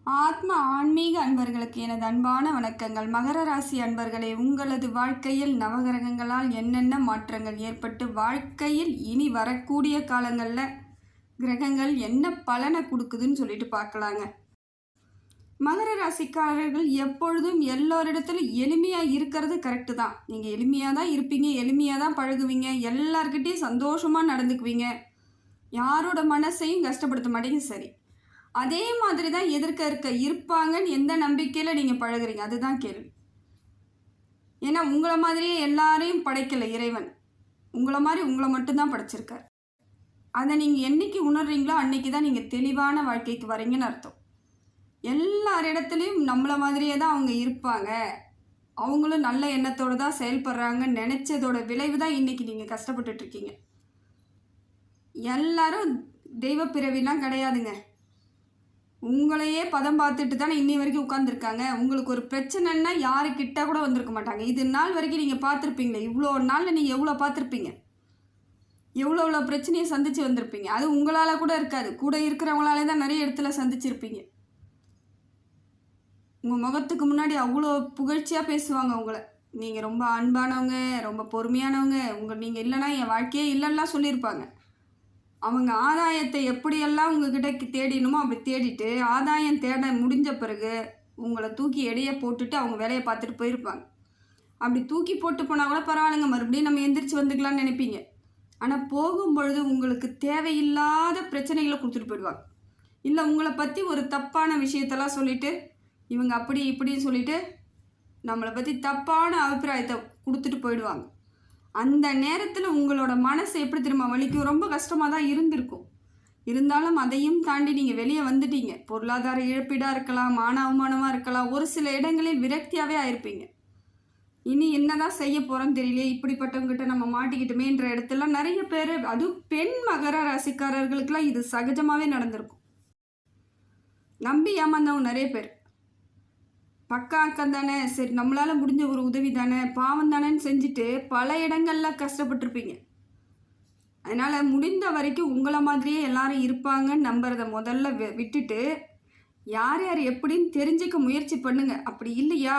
ஆத்ம ஆன்மீக அன்பர்களுக்கு எனது அன்பான வணக்கங்கள். மகர ராசி அன்பர்களே, உங்களது வாழ்க்கையில் நவகிரகங்களால் என்னென்ன மாற்றங்கள் ஏற்பட்டு வாழ்க்கையில் இனி வரக்கூடிய காலங்களில் கிரகங்கள் என்ன பலனை கொடுக்குதுன்னு சொல்லிட்டு பார்க்கலாங்க. மகர ராசிக்காரர்கள் எப்பொழுதும் எல்லோரிடத்துலையும் எளிமையாக இருக்கிறது கரெக்டு தான். நீங்கள் எளிமையாக தான் இருப்பீங்க, எளிமையாக தான் பழகுவீங்க, எல்லார்கிட்டையும் சந்தோஷமாக நடந்துக்குவீங்க, யாரோட மனசையும் கஷ்டப்படுத்த மாட்டீங்க. சரி, அதே மாதிரி தான் எதிர்க்க இருப்பாங்கன்னு எந்த நம்பிக்கையில் நீங்கள் பழகுறீங்க? அதுதான் கேள்வி. ஏன்னா உங்களை மாதிரியே எல்லாரையும் படைக்கலை இறைவன். உங்களை மாதிரி உங்களை மட்டும்தான் படைச்சிருக்கார். அதை நீங்கள் என்றைக்கு உணர்றீங்களோ அன்றைக்கி தான் நீங்கள் தெளிவான வாழ்க்கைக்கு வரீங்கன்னு அர்த்தம். எல்லாரிடத்துலையும் நம்மளை மாதிரியே தான் அவங்க இருப்பாங்க, அவங்களும் நல்ல எண்ணத்தோடு தான் செயல்படுறாங்கன்னு நினச்சதோட விளைவு தான் இன்றைக்கி நீங்கள் கஷ்டப்பட்டுட்ருக்கீங்க. எல்லாரும் தெய்வ பிறவிலாம் கிடையாதுங்க. உங்களையே பதம் பார்த்துட்டு தானே இன்னி வரைக்கும் உட்காந்துருக்காங்க. உங்களுக்கு ஒரு பிரச்சனைன்னா யாருக்கிட்ட கூட வந்திருக்க மாட்டாங்க. இது நாள் வரைக்கும் நீங்கள் பார்த்துருப்பீங்களே, இவ்வளோ நாளில் நீங்கள் எவ்வளோ பார்த்துருப்பீங்க, எவ்வளோ பிரச்சனையை சந்தித்து வந்திருப்பீங்க. அது உங்களால் கூட இருக்காது, கூட இருக்கிறவங்களாலே தான் நிறைய இடத்துல சந்திச்சிருப்பீங்க. உங்கள் முகத்துக்கு முன்னாடி அவ்வளோ புகழ்ச்சியாக பேசுவாங்க உங்களை. நீங்கள் ரொம்ப அன்பானவங்க, ரொம்ப பொறுமையானவங்க, நீங்கள் இல்லைன்னா என் வாழ்க்கையே இல்லைன்னா சொல்லியிருப்பாங்க. அவங்க ஆதாயத்தை எப்படியெல்லாம் உங்ககிட்ட தேடினுமோ அப்படி தேடிட்டு ஆதாயம் தேட முடிஞ்ச பிறகு உங்களை தூக்கி எடையை போட்டுட்டு அவங்க வேலையை பார்த்துட்டு போயிருப்பாங்க. அப்படி தூக்கி போட்டு போனால் கூட பரவாயில்லைங்க, மறுபடியும் நம்ம எந்திரிச்சு வந்துக்கலாம்னு நினைப்பீங்க. ஆனால் போகும்பொழுது உங்களுக்கு தேவையில்லாத பிரச்சனைகளை கொடுத்துட்டு போயிடுவாங்க. இல்லை உங்களை பற்றி ஒரு தப்பான விஷயத்தெல்லாம் சொல்லிவிட்டு இவங்க அப்படி இப்படின்னு சொல்லிவிட்டு நம்மளை பற்றி தப்பான அபிப்பிராயத்தை கொடுத்துட்டு போயிடுவாங்க. அந்த நேரத்தில் உங்களோட மனசு எப்படி திரும்ப வலிக்கும், ரொம்ப கஷ்டமாக தான் இருந்திருக்கும். இருந்தாலும் அதையும் தாண்டி நீங்கள் வெளியே வந்துட்டீங்க. பொருளாதார இழப்பீடாக இருக்கலாம், மான அவமானமாக இருக்கலாம், ஒரு சில இடங்களில் விரக்தியாகவே ஆயிருப்பீங்க. இனி என்னதான் செய்ய போகிறோன்னு தெரியலையே, இப்படிப்பட்டவங்ககிட்ட நம்ம மாட்டிக்கிட்டோமேன்ற இடத்துல நிறைய பேர், அதுவும் பெண் மகர ராசிக்காரர்களுக்கெல்லாம் இது சகஜமாகவே நடந்திருக்கும். நம்பி ஏமாந்தவங்க நிறைய பேர். பக்கா அக்கம் தானே, சரி நம்மளால் முடிஞ்ச ஒரு உதவி தானே, பாவம் தானேன்னு செஞ்சுட்டு பல இடங்களில் கஷ்டப்பட்டுருப்பீங்க. அதனால் முடிந்த வரைக்கும் உங்களை மாதிரியே எல்லாரும் இருப்பாங்கன்னு நம்புறதை முதல்ல விட்டுட்டு யார் யார் எப்படின்னு தெரிஞ்சுக்க முயற்சி பண்ணுங்கள். அப்படி இல்லையா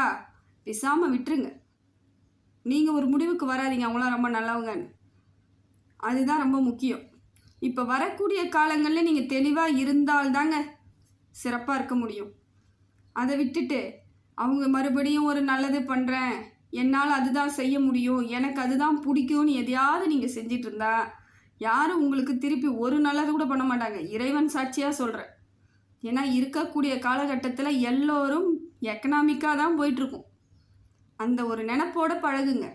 பேசாமல் விட்டுருங்க. நீங்கள் ஒரு முடிவுக்கு வராதிங்க அவங்களாம் ரொம்ப நல்லவங்கன்னு. அதுதான் ரொம்ப முக்கியம். இப்போ வரக்கூடிய காலங்களில் நீங்கள் தெளிவாக இருந்தால்தாங்க சிறப்பாக இருக்க முடியும். அதை விட்டுட்டு அவங்க மறுபடியும் ஒரு நல்லது பண்ணுறேன், என்னால் அதுதான் செய்ய முடியும், எனக்கு அதுதான் பிடிக்கும்னு எதையாவது நீங்கள் செஞ்சிட்டு இருந்தா யாரும் உங்களுக்கு திருப்பி ஒரு நல்லது கூட பண்ண மாட்டாங்க. இறைவன் சாட்சியாக சொல்கிறேன். ஏன்னா இருக்கக்கூடிய காலகட்டத்தில் எல்லோரும் எக்கனாமிக்காக தான் போயிட்டுருக்கும். அந்த ஒரு நினப்போடு பழகுங்க.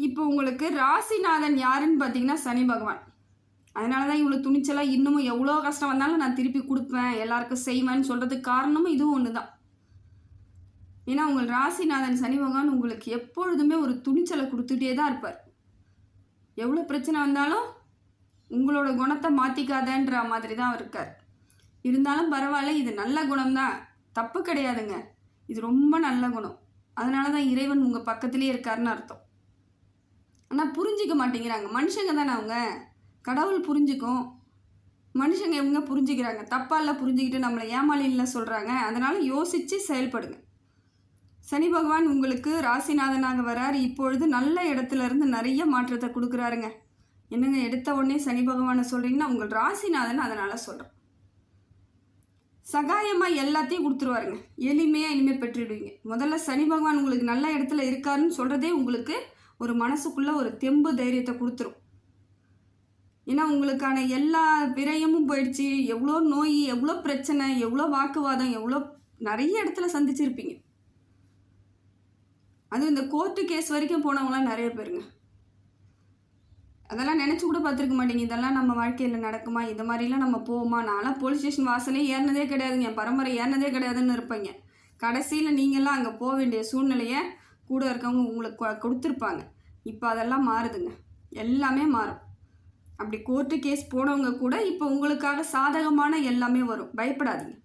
இப்போ உங்களுக்கு ராசிநாதன் யாருன்னு பார்த்தீங்கன்னா சனி பகவான். அதனால தான் இவ்வளோ துணிச்சலாக இன்னமும் எவ்வளோ கஷ்டம் வந்தாலும் நான் திருப்பி கொடுப்பேன், எல்லாருக்கும் செய்வேன்னு சொல்கிறதுக்கு காரணமும் இதுவும் ஒன்று தான். ஏன்னா உங்கள் ராசிநாதன் சனி பகவான் உங்களுக்கு எப்பொழுதுமே ஒரு துணிச்சலை கொடுத்துட்டே தான் இருப்பார். எவ்வளோ பிரச்சனை வந்தாலும் உங்களோட குணத்தை மாற்றிக்காதன்ற மாதிரி தான் இருக்கார். இருந்தாலும் பரவாயில்ல, இது நல்ல குணம்தான், தப்பு கிடையாதுங்க, இது ரொம்ப நல்ல குணம். அதனால தான் இறைவன் உங்கள் பக்கத்துலேயே இருக்காருன்னு அர்த்தம். ஆனால் புரிஞ்சிக்க மாட்டேங்கிறாங்க. மனுஷங்க தானே அவங்க, கடவுள் புரிஞ்சுக்கும், மனுஷங்க இவங்க புரிஞ்சுக்கிறாங்க. தப்பால புரிஞ்சுக்கிட்டு நம்மளை ஏமாளின்ல சொல்கிறாங்க. அதனால் யோசித்து செயல்படுங்க. சனி பகவான் உங்களுக்கு ராசிநாதனாக வரார். இப்பொழுது நல்ல இடத்துல இருந்து நிறைய மாற்றத்தை கொடுக்குறாருங்க. என்னங்க எடுத்த உடனே சனி பகவானை சொல்கிறீங்கன்னா உங்கள் ராசிநாதன், அதனால் சொல்கிறேன். சகாயமாக எல்லாத்தையும் கொடுத்துருவாருங்க. எளிமையாக இனிமேல் பெற்றுடுவீங்க. முதல்ல சனி பகவான் உங்களுக்கு நல்ல இடத்துல இருக்காருன்னு சொல்கிறதே உங்களுக்கு ஒரு மனசுக்குள்ளே ஒரு தெம்பு தைரியத்தை கொடுத்துரும். ஏன்னா உங்களுக்கான எல்லா விரயமும் போயிடுச்சு. எவ்வளோ நோய், எவ்வளோ பிரச்சனை, எவ்வளோ வாக்குவாதம், எவ்வளோ நிறைய இடத்துல சந்திச்சிருப்பீங்க. அதுவும் இந்த கோர்ட்டு கேஸ் வரைக்கும் போனவங்களாம் நிறைய பேருங்க. அதெல்லாம் நினச்சி கூட பார்த்துருக்க மாட்டீங்க. இதெல்லாம் நம்ம வாழ்க்கையில் நடக்குமா, இது மாதிரிலாம் நம்ம போவோமா. நான்லாம் போலீஸ் ஸ்டேஷன் வாசலே ஏறினதே கிடையாதுங்க, என் பரம்பரை ஏறினதே கிடையாதுன்னு இருப்பீங்க. கடைசியில் நீங்கள்லாம் அங்கே போக வேண்டிய சூழ்நிலையை கூட இருக்கவங்க உங்களுக்கு கொடுத்துருப்பாங்க. இப்போ அதெல்லாம் மாறுதுங்க, எல்லாமே மாறும். அப்படி கோர்ட்டு கேஸ் போனவங்க கூட இப்போ உங்களுக்காக சாதகமான எல்லாமே வரும். பயப்படாதீங்க.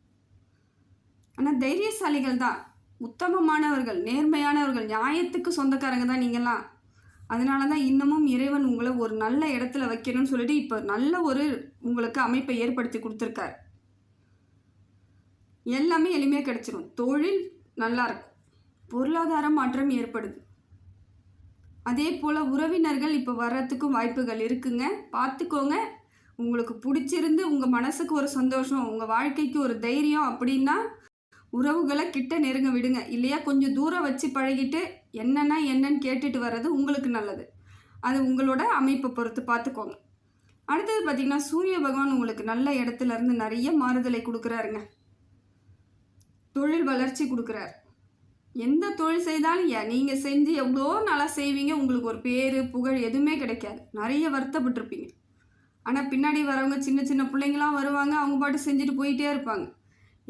ஆனால் தைரியசாலிகள் தான், உத்தமமானவர்கள், நேர்மையானவர்கள், நியாயத்துக்கு சொந்தக்காரங்க தான் நீங்கள்லாம். அதனால தான் இன்னமும் இறைவன் உங்களை ஒரு நல்ல இடத்துல வைக்கணும்னு சொல்லிட்டு இப்போ நல்ல ஒரு உங்களுக்கு அமைப்பை ஏற்படுத்தி கொடுத்துருக்காரு. எல்லாமே எளிமையாக கிடச்சிரும். தொழில் நல்லாயிருக்கும், பொருளாதார மாற்றம் ஏற்படுது. அதே போல் உறவினர்கள் இப்போ வர்றதுக்கும் வாய்ப்புகள் இருக்குங்க, பார்த்துக்கோங்க. உங்களுக்கு பிடிச்சிருந்து உங்கள் மனசுக்கு ஒரு சந்தோஷம், உங்கள் வாழ்க்கைக்கு ஒரு தைரியம் அப்படின்னா உறவுகளை கிட்ட நெருங்க விடுங்க. இல்லையா கொஞ்சம் தூரம் வச்சு பழகிட்டு என்னன்னு கேட்டுட்டு வர்றது உங்களுக்கு நல்லது. அது உங்களோட அமைப்பை பொறுத்து பார்த்துக்கோங்க. அடுத்தது பார்த்திங்கன்னா, சூரிய பகவான் உங்களுக்கு நல்ல இடத்துல இருந்து நிறைய மாறுதலை கொடுக்குறாருங்க. தொழில் வளர்ச்சி கொடுக்குறாரு. எந்த தொழில் செய்தாலும் நீங்கள் செஞ்சு எவ்வளோ நல்லா செய்வீங்க, உங்களுக்கு ஒரு பேர் புகழ் எதுவுமே கிடைக்காது. நிறைய வருத்தப்பட்டிருப்பீங்க. ஆனால் பின்னாடி வரவங்க சின்ன சின்ன பிள்ளைங்களாம் வருவாங்க, அவங்க பாட்டு செஞ்சுட்டு போயிட்டே இருப்பாங்க.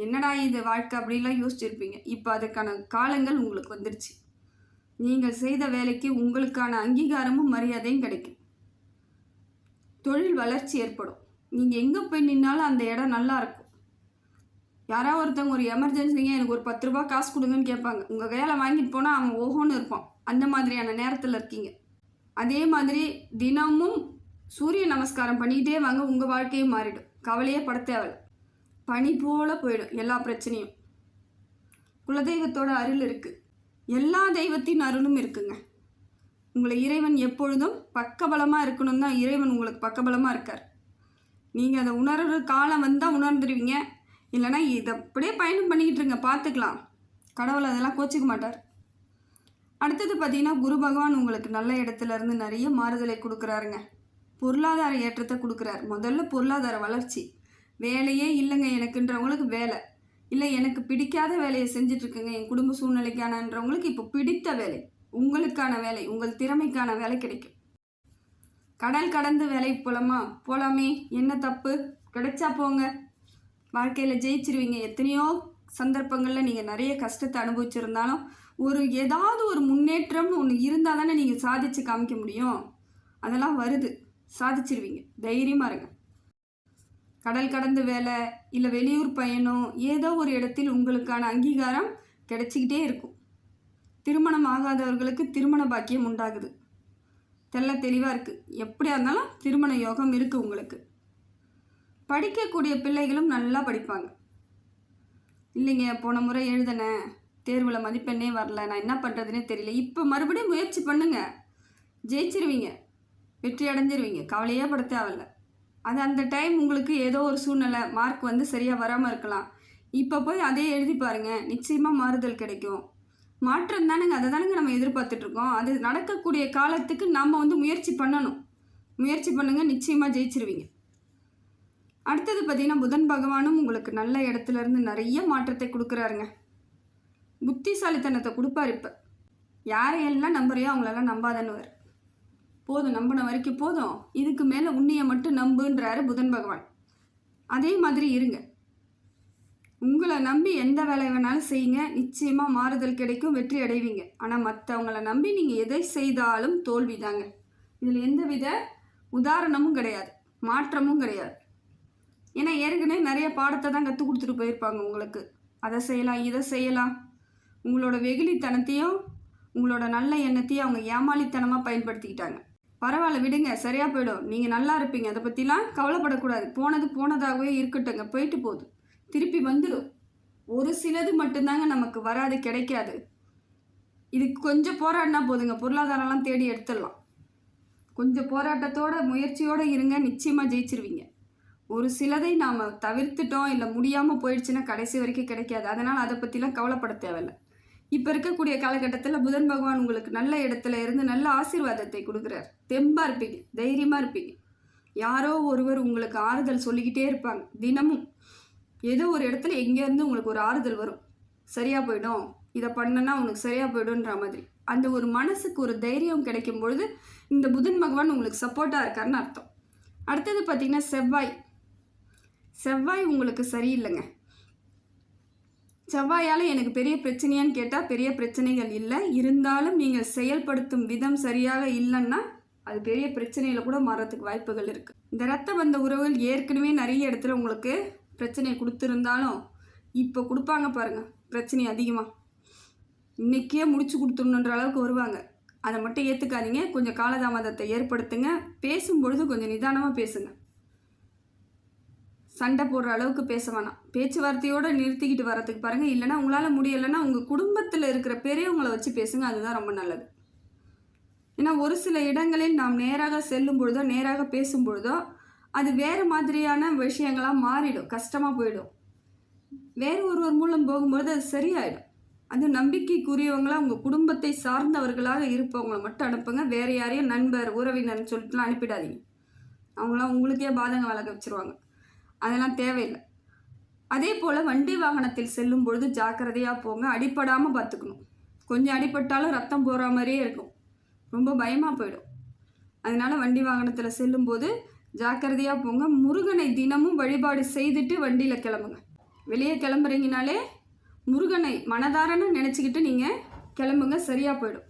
என்னடா இது வாழ்க்கை அப்படிலாம் யோசிச்சிருப்பீங்க. இப்போ அதுக்கான காலங்கள் உங்களுக்கு வந்துருச்சு. நீங்கள் செய்த வேலைக்கு உங்களுக்கான அங்கீகாரமும் மரியாதையும் கிடைக்கும். தொழில் வளர்ச்சி ஏற்படும். நீங்கள் எங்கே போய் நின்னாலும் அந்த இடம் நல்லா இருக்கும். யாராவது ஒருத்தவங்க ஒரு எமர்ஜென்சிங்க எனக்கு ஒரு 10 ரூபா காசு கொடுங்கன்னு கேட்பாங்க. உங்கள் கையில் வாங்கிட்டு போனால் அவன் ஓஹோன்னு இருப்பான். அந்த மாதிரியான நேரத்தில் இருக்கீங்க. அதே மாதிரி தினமும் சூரிய நமஸ்காரம் பண்ணிக்கிட்டே வாங்க, உங்கள் வாழ்க்கையும் மாறிடும். கவலையே பட தேவையில்லை. பனி போல் போயிடும் எல்லா பிரச்சனையும். குலதெய்வத்தோட அருள் இருக்குது, எல்லா தெய்வத்தின் அருளும் இருக்குங்க. உங்களை இறைவன் எப்பொழுதும் பக்கபலமாக இருக்கணும் தான் இறைவன் உங்களுக்கு பக்கபலமாக இருக்கார். நீங்கள் அதை உணர்கிற காலம் வந்தால் உணர்ந்துடுவீங்க. இல்லைனா இதை அப்படியே பயணம் பண்ணிக்கிட்டு இருங்க, பார்த்துக்கலாம். கடவுள் அதெல்லாம் கோச்சிக்க மாட்டார். அடுத்தது பார்த்திங்கன்னா, குரு பகவான் உங்களுக்கு நல்ல இடத்துல இருந்து நிறைய மாறுதலை கொடுக்குறாருங்க. பொருளாதார ஏற்றத்தை கொடுக்குறாரு. முதல்ல பொருளாதார வளர்ச்சி. வேலையே இல்லைங்க எனக்குன்றவங்களுக்கு வேலை, இல்லை எனக்கு பிடிக்காத வேலையை செஞ்சிட்ருக்குங்க என் குடும்ப சூழ்நிலைக்கானன்றவங்களுக்கு இப்போ பிடித்த வேலை, உங்களுக்கான வேலை, உங்கள் திறமைக்கான வேலை கிடைக்கும். கடல் கடந்து வேலைக்கு போகலாமே, என்ன தப்பு, கிடைச்சா போங்க, வாழ்க்கையில் ஜெயிச்சிருவீங்க. எத்தனையோ சந்தர்ப்பங்களில் நீங்கள் நிறைய கஷ்டத்தை அனுபவிச்சிருந்தாலும் ஏதாவது ஒரு முன்னேற்றம்னு ஒன்று இருந்தால் தானே நீங்கள் சாதித்து காமிக்க முடியும். அதெல்லாம் வருது, சாதிச்சிருவீங்க, தைரியமாக இருங்க. கடல் கடந்து வேலை, இல்லை வெளியூர் பயணம், ஏதோ ஒரு இடத்தில் உங்களுக்கான அங்கீகாரம் கிடைச்சிக்கிட்டே இருக்கும். திருமணம் ஆகாதவர்களுக்கு திருமண பாக்கியம் உண்டாகுது. தெளிவாக இருக்குது. எப்படியா இருந்தாலும் திருமண யோகம் இருக்குது உங்களுக்கு. படிக்கக்கூடிய பிள்ளைகளும் நல்லா படிப்பாங்க. இல்லைங்க போன முறை எழுதினேன், தேர்வில் மதிப்பெண்ணே வரல, நான் என்ன பண்ணுறதுனே தெரியல. இப்போ மறுபடியும் முயற்சி பண்ணுங்க, ஜெயிச்சிருவீங்க, வெற்றி அடைஞ்சிருவீங்க, கவலையே பட தேவையில்ல. அது அந்த டைம் உங்களுக்கு ஏதோ ஒரு சூழ்நிலை மார்க் வந்து சரியாக வராமல் இருக்கலாம். இப்போ போய் அதே எழுதி பாருங்கள், நிச்சயமாக மாறுதல் கிடைக்கும். மாற்றம் தானுங்க, அதை தானுங்க நம்ம எதிர்பார்த்துட்ருக்கோம். அது நடக்கக்கூடிய காலத்துக்கு நாம் வந்து முயற்சி பண்ணணும். முயற்சி பண்ணுங்கள், நிச்சயமாக ஜெயிச்சிருவீங்க. அடுத்தது பார்த்திங்கன்னா, புதன் பகவானும் உங்களுக்கு நல்ல இடத்துல இருந்து நிறைய மாற்றத்தை கொடுக்குறாருங்க. புத்திசாலித்தனத்தை கொடுப்பார். இப்போ யாரையெல்லாம் நம்புறியோ அவங்களெல்லாம் நம்பாதன்னுவார். போதும், நம்பின வரைக்கும் போதும், இதுக்கு மேலே உன்னையை மட்டும் நம்புன்றாரு புதன் பகவான். அதே மாதிரி இருங்க. உங்களை நம்பி எந்த வேலை வேணாலும் செய்யுங்க, நிச்சயமாக மாறுதல் கிடைக்கும், வெற்றி அடைவீங்க. ஆனால் மற்றவங்கள நம்பி நீங்கள் எதை செய்தாலும் தோல்வி தாங்க. இதில் எந்தவித உதாரணமும் கிடையாது, மாற்றமும் கிடையாது. ஏன்னா ஏற்கனவே நிறைய பாடத்தை தான் கற்றுக் கொடுத்துட்டு போயிருப்பாங்க உங்களுக்கு. அதை செய்யலாம், இதை செய்யலாம். உங்களோட வெகுளித்தனத்தையும் உங்களோட நல்ல எண்ணத்தையும் அவங்க ஏமாளித்தனமாக பயன்படுத்திக்கிட்டாங்க. பரவாயில்ல, விடுங்க, சரியாக போயிடும், நீங்கள் நல்லா இருப்பீங்க, அதை பற்றிலாம் கவலைப்படக்கூடாது. போனது போனதாகவே இருக்கட்டுங்க, போயிட்டு போகுது, திருப்பி வந்துடும். ஒரு சிலது மட்டும்தாங்க நமக்கு வராது, கிடைக்காது. இதுக்கு கொஞ்சம் போராடினா போதுங்க, பொருளாதாரம்லாம் தேடி எடுத்துடலாம். கொஞ்சம் போராட்டத்தோட முயற்சியோடு இருங்க, நிச்சயமாக ஜெயிச்சிருவீங்க. ஒரு சிலதை நாம் தவிர்த்துட்டோம், இல்லை முடியாமல் போயிடுச்சுன்னா கடைசி வரைக்கும் கிடைக்காது. அதனால் அதை பற்றிலாம் கவலைப்பட தேவையில்லை. இப்போ இருக்கக்கூடிய காலகட்டத்தில் புதன் பகவான் உங்களுக்கு நல்ல இடத்துல இருந்து நல்ல ஆசீர்வாதத்தை கொடுக்குறார். தெம்பாக இருப்பீங்க, தைரியமாக இருப்பீங்க. யாரோ ஒருவர் உங்களுக்கு ஆறுதல் சொல்லிக்கிட்டே இருப்பாங்க. தினமும் ஏதோ ஒரு இடத்துல எங்கேருந்து உங்களுக்கு ஒரு ஆறுதல் வரும். சரியாக போயிடும், இதை பண்ணனா உனக்கு சரியாக போய்டுன்ற மாதிரி அந்த ஒரு மனசுக்கு ஒரு தைரியம் கிடைக்கும் பொழுது இந்த புதன் பகவான் உங்களுக்கு சப்போர்ட்டாக இருக்காருன்னு அர்த்தம். அடுத்தது பார்த்திங்கன்னா, செவ்வாய் உங்களுக்கு சரியில்லைங்க. செவ்வாயால் எனக்கு பெரிய பிரச்சனையான்னு கேட்டால் பெரிய பிரச்சனைகள் இல்லை. இருந்தாலும் நீங்கள் செயல்படுத்தும் விதம் சரியாக இல்லைன்னா அது பெரிய பிரச்சனையில் கூட மாறத்துக்கு வாய்ப்புகள் இருக்குது. இந்த இரத்த பந்த உறவுகள் ஏற்கனவே நிறைய இடத்துல உங்களுக்கு பிரச்சனையை கொடுத்துருந்தாலும் இப்போ கொடுப்பாங்க பாருங்கள் பிரச்சனை அதிகமாக. இன்றைக்கே முடிச்சு கொடுத்துடணுன்ற அளவுக்கு வருவாங்க. அதை மட்டும் ஏற்றுக்காதீங்க, கொஞ்சம் காலதாமதத்தை ஏற்படுத்துங்க. பேசும்பொழுது கொஞ்சம் நிதானமாக பேசுங்க. சண்டை போடுற அளவுக்கு பேச வேணாம். பேச்சுவார்த்தையோடு நிறுத்திக்கிட்டு வரதுக்கு பாருங்கள். இல்லைனா உங்களால் முடியலைன்னா உங்கள் குடும்பத்தில் இருக்கிற பெரியவங்களை வச்சு பேசுங்க. அதுதான் ரொம்ப நல்லது. ஏன்னா ஒரு சில இடங்களில் நாம் நேராக செல்லும் பொழுதோ நேராக பேசும் பொழுதோ அது வேறு மாதிரியான விஷயங்களாக மாறிடும், கஷ்டமாக போயிடும். வேறு ஒருவர் மூலம் போகும்பொழுது அது சரியாயிடும். அது நம்பிக்கைக்குரியவங்களாக உங்கள் குடும்பத்தை சார்ந்தவர்களாக இருப்பவங்களை மட்டும் அனுப்புங்க. வேறு யாரையும் நண்பர் உறவினர்னு சொல்லிட்டுலாம் அனுப்பிடாதீங்க. அவங்களாம் உங்களுக்கே பாதகம் விலக வச்சுருவாங்க. அதெல்லாம் தேவையில்லை. அதே போல் வண்டி வாகனத்தில் செல்லும் பொழுது ஜாக்கிரதையாக போங்க. அடிப்படாமல் பார்த்துக்கணும். கொஞ்சம் அடிப்பட்டாலும் ரத்தம் போகிற மாதிரியே இருக்கும், ரொம்ப பயமாக போயிடும். அதனால் வண்டி வாகனத்தில் செல்லும்போது ஜாக்கிரதையாக போங்க. முருகனை தினமும் வழிபாடு செய்துட்டு வண்டியில் கிளம்புங்க. வெளியே கிளம்புறீங்கனாலே முருகனை மனதாரன்னு நினச்சிக்கிட்டு நீங்கள் கிளம்புங்க, சரியாக போயிடும்.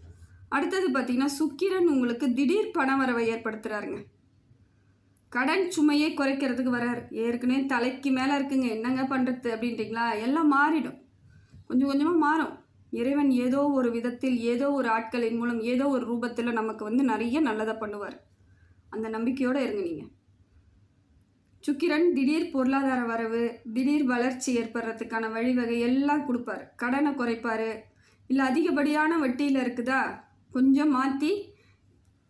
அடுத்தது பார்த்திங்கன்னா சுக்கிரன் உங்களுக்கு திடீர் பணவரவை ஏற்படுத்துகிறாருங்க. கடன் சுமையை குறைக்கிறதுக்கு வராரு. ஏற்கனவே தலைக்கு மேலே இருக்குங்க, என்னங்க பண்ணுறது அப்படின்றீங்களா? எல்லாம் மாறிடும், கொஞ்சம் கொஞ்சமாக மாறும். இறைவன் ஏதோ ஒரு விதத்தில் ஏதோ ஒரு ஆட்களின் மூலம் ஏதோ ஒரு ரூபத்தில் நமக்கு நிறைய நல்லதை பண்ணுவார். அந்த நம்பிக்கையோடு இருங்க. நீங்கள் சுக்கிரன் திடீர் பொருளாதார வரவு, திடீர் வளர்ச்சி ஏற்படுறதுக்கான வழிவகை எல்லாம் கொடுப்பார். கடனை குறைப்பார். இல்லை அதிகப்படியான வட்டியில் இருக்குதா, கொஞ்சம் மாற்றி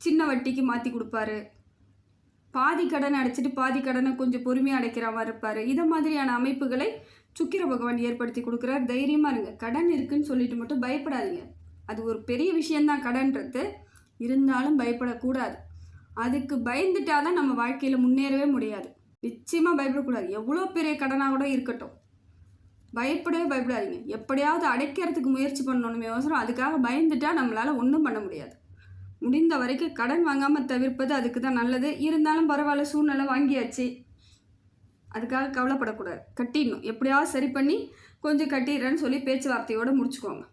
சின்ன வட்டிக்கு மாற்றி கொடுப்பாரு. பாதி கடன் அடைச்சிட்டு பாதி கடனை கொஞ்சம் பொறுமையாக அடைக்கிற மாதிரி இருப்பார். இதை மாதிரியான அமைப்புகளை சுக்கிர பகவான் ஏற்படுத்தி கொடுக்குறார். தைரியமாக இருங்க. கடன் இருக்குன்னு சொல்லிட்டு மட்டும் பயப்படாதீங்க. அது ஒரு பெரிய விஷயந்தான் கடன்றது, இருந்தாலும் பயப்படக்கூடாது. அதுக்கு பயந்துட்டால் தான் நம்ம வாழ்க்கையில் முன்னேறவே முடியாது. நிச்சயமாக பயப்படக்கூடாது. எவ்வளோ பெரிய கடனாக கூட இருக்கட்டும், பயப்படவே பயப்படாதீங்க. எப்படியாவது அடைக்கிறதுக்கு முயற்சி பண்ணணுமே அவசரம். அதுக்காக பயந்துட்டால் நம்மளால் ஒன்றும் பண்ண முடியாது. முடிந்த வரைக்கும் கடன் வாங்காமல் தவிர்ப்பது அதுக்கு தான் நல்லது. இருந்தாலும் பரவாயில்ல, சூழ்நிலை வாங்கியாச்சு, அதுக்காக கவலைப்படக்கூடாது. கட்டிடணும், எப்படியாவது சரி பண்ணி கொஞ்சம் கட்டிடுறேன்னு சொல்லி பேச்சுவார்த்தையோடு முடிச்சுக்கோங்க.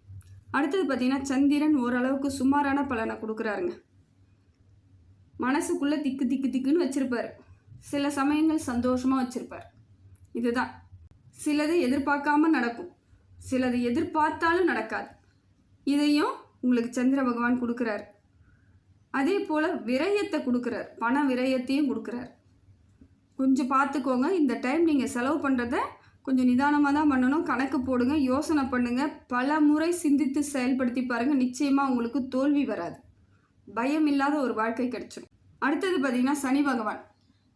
அடுத்தது பார்த்திங்கன்னா சந்திரன் ஓரளவுக்கு சுமாரான பலனை கொடுக்குறாருங்க. மனசுக்குள்ளே திக்கு திக்கு திக்குன்னு வச்சுருப்பார். சில சமயங்கள் சந்தோஷமாக வச்சுருப்பார். இதுதான். சிலது எதிர்பார்க்காம நடக்கும், சிலது எதிர்பார்த்தாலும் நடக்காது. இதையும் உங்களுக்கு சந்திர பகவான் கொடுக்குறார். அதே போல் விரயத்தை கொடுக்குறார், பண விரயத்தையும் கொடுக்குறார். கொஞ்சம் பார்த்துக்கோங்க. இந்த டைம் நீங்கள் செலவு பண்ணுறத கொஞ்சம் நிதானமாக தான் பண்ணணும். கணக்கு போடுங்க, யோசனை பண்ணுங்கள், பல முறை சிந்தித்து செயல்படுத்தி பாருங்கள். நிச்சயமாக உங்களுக்கு தோல்வி வராது, பயம் இல்லாத ஒரு வாழ்க்கை கிடைச்சிடும். அடுத்தது பார்த்திங்கன்னா சனி பகவான்.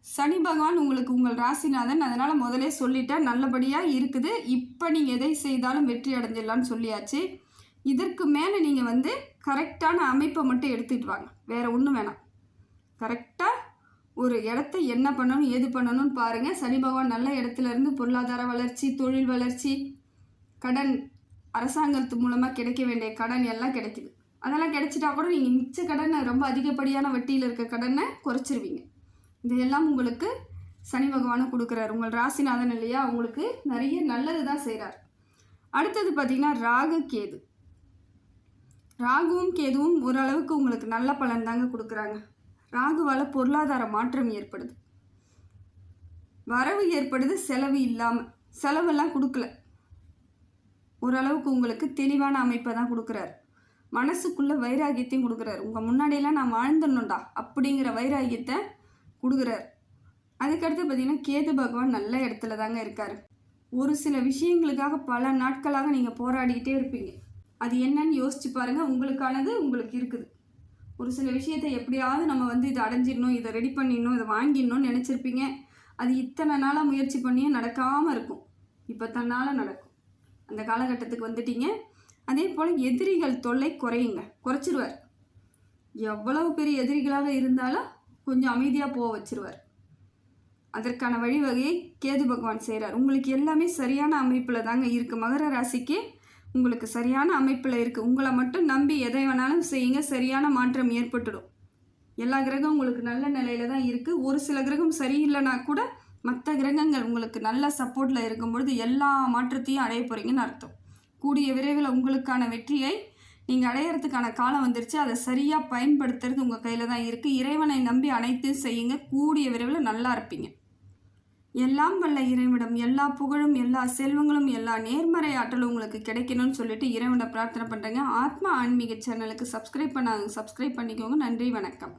சனி பகவான் உங்களுக்கு உங்கள் ராசிநாதன். அதனால் முதலே சொல்லிட்டேன், நல்லபடியாக இருக்குது. இப்போ நீங்கள் எதை செய்தாலும் வெற்றி அடைஞ்சிடலான்னு சொல்லியாச்சு. இதற்கு மேலே நீங்கள் கரெக்டான அமைப்பை மட்டும் எடுத்துகிட்டு வாங்க, வேறு ஒன்றும் வேணாம். கரெக்டாக ஒரு இடத்த என்ன பண்ணணும் ஏது பண்ணணும்னு பாருங்கள். சனி பகவான் நல்ல இடத்துல இருந்து பொருளாதார வளர்ச்சி, தொழில் வளர்ச்சி, கடன், அரசாங்கத்து மூலமாக கிடைக்க வேண்டிய கடன் எல்லாம் கிடைக்குது. அதெல்லாம் கிடைச்சிட்டா கூட நீங்கள் மிச்ச கடனை, ரொம்ப அதிகப்படியான வட்டியில் இருக்க கடனை குறைச்சிருவீங்க. இதையெல்லாம் உங்களுக்கு சனி பகவானும் கொடுக்குறாரு. உங்கள் ராசிநாதன் இல்லையா, உங்களுக்கு நிறைய நல்லது தான் செய்கிறார். அடுத்தது பார்த்திங்கன்னா ராகு கேது. ராகுவும் கேதுவும் ஓரளவுக்கு உங்களுக்கு நல்ல பலன் தாங்க கொடுக்குறாங்க. ராகுவால் பொருளாதார மாற்றம் ஏற்படுது, வரவு ஏற்படுது, செலவு இல்லாமல். செலவெல்லாம் கொடுக்கல, ஓரளவுக்கு உங்களுக்கு தெளிவான அமைப்பை தான் கொடுக்குறாரு. மனசுக்குள்ளே வைராகியத்தையும் கொடுக்குறாரு. உங்கள் முன்னாடியெல்லாம் நான் வாழ்ந்துடணும்டா அப்படிங்கிற வைராகியத்தை கொடுக்குறாரு. அதுக்கடுத்து பார்த்திங்கன்னா கேது பகவான் நல்ல இடத்துல தாங்க இருக்கார். ஒரு சில விஷயங்களுக்காக பல நாட்களாக நீங்கள் போராடிக்கிட்டே இருப்பீங்க. அது என்னன்னு யோசிச்சு பாருங்கள். உங்களுக்கானது உங்களுக்கு இருக்குது. ஒரு சில விஷயத்தை எப்படியாவது நம்ம இதை அடைஞ்சிடணும், இதை ரெடி பண்ணிடணும், இதை வாங்கிடணும்னு நினச்சிருப்பீங்க. அது இத்தனை நாளாக முயற்சி பண்ணியும் நடக்காமல் இருக்கும். இப்போ தன்னால் நடக்கும். அந்த காலகட்டத்துக்கு வந்துட்டீங்க. அதே போல் எதிரிகள் தொல்லை குறைச்சிருவார். எவ்வளவு பெரிய எதிரிகளாக இருந்தாலும் கொஞ்சம் அமைதியாக போக வச்சிருவார். அதற்கான வழிவகையை கேது பகவான் செய்கிறார். உங்களுக்கு எல்லாமே சரியான அமைப்பில் தாங்க இருக்குது. மகர ராசிக்கு உங்களுக்கு சரியான அமைப்பில் இருக்குது. உங்களை மட்டும் நம்பி எதை வேணாலும் செய்யுங்க, சரியான மாற்றம் ஏற்பட்டுடும். எல்லா கிரகம் உங்களுக்கு நல்ல நிலையில் தான் இருக்குது. ஒரு சில கிரகம் சரியில்லைனா கூட மற்ற கிரகங்கள் உங்களுக்கு நல்ல சப்போர்ட்டில் இருக்கும்பொழுது எல்லா மாற்றத்தையும் அடைய போகிறீங்கன்னு அர்த்தம். கூடிய விரைவில் உங்களுக்கான வெற்றியை நீங்கள் அடையிறதுக்கான காலம் வந்துருச்சு. அதை சரியாக பயன்படுத்துறது உங்கள் கையில் தான் இருக்குது. இறைவனை நம்பி அனைத்தையும் செய்யுங்க. கூடிய விரைவில் நல்லா இருப்பீங்க. எல்லாம் வல்ல இறைவனிடம் எல்லா புகழும், எல்லா செல்வங்களும், எல்லா நேர்மறை ஆற்றலும் உங்களுக்கு கிடைக்கணும்னு சொல்லிட்டு இறைவனை பிரார்த்தனை பண்ணுறேங்க. ஆத்மா ஆன்மீக சேனலுக்கு சப்ஸ்கிரைப் பண்ணிக்கோங்க. நன்றி, வணக்கம்.